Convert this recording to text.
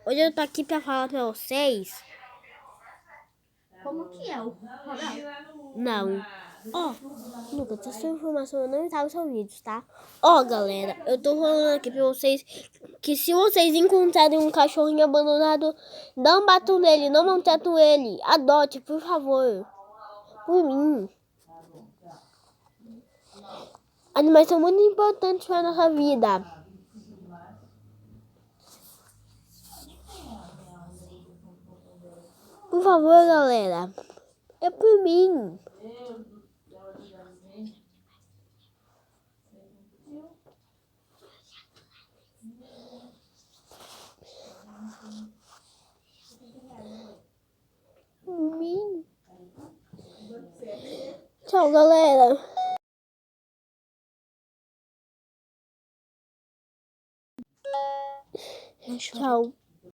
Hoje eu tô aqui pra falar pra vocês. Como que é o Coral? Não. Lucas, essa informação não está nos seus vídeos, tá? Galera, eu tô falando aqui pra vocês que se vocês encontrarem um cachorrinho abandonado, não batam nele, não maltratam ele. Adote, por favor. Por mim. Animais são muito importantes para nossa vida. Por favor, galera. É por mim. Por mim. Tchau, galera. Tchau.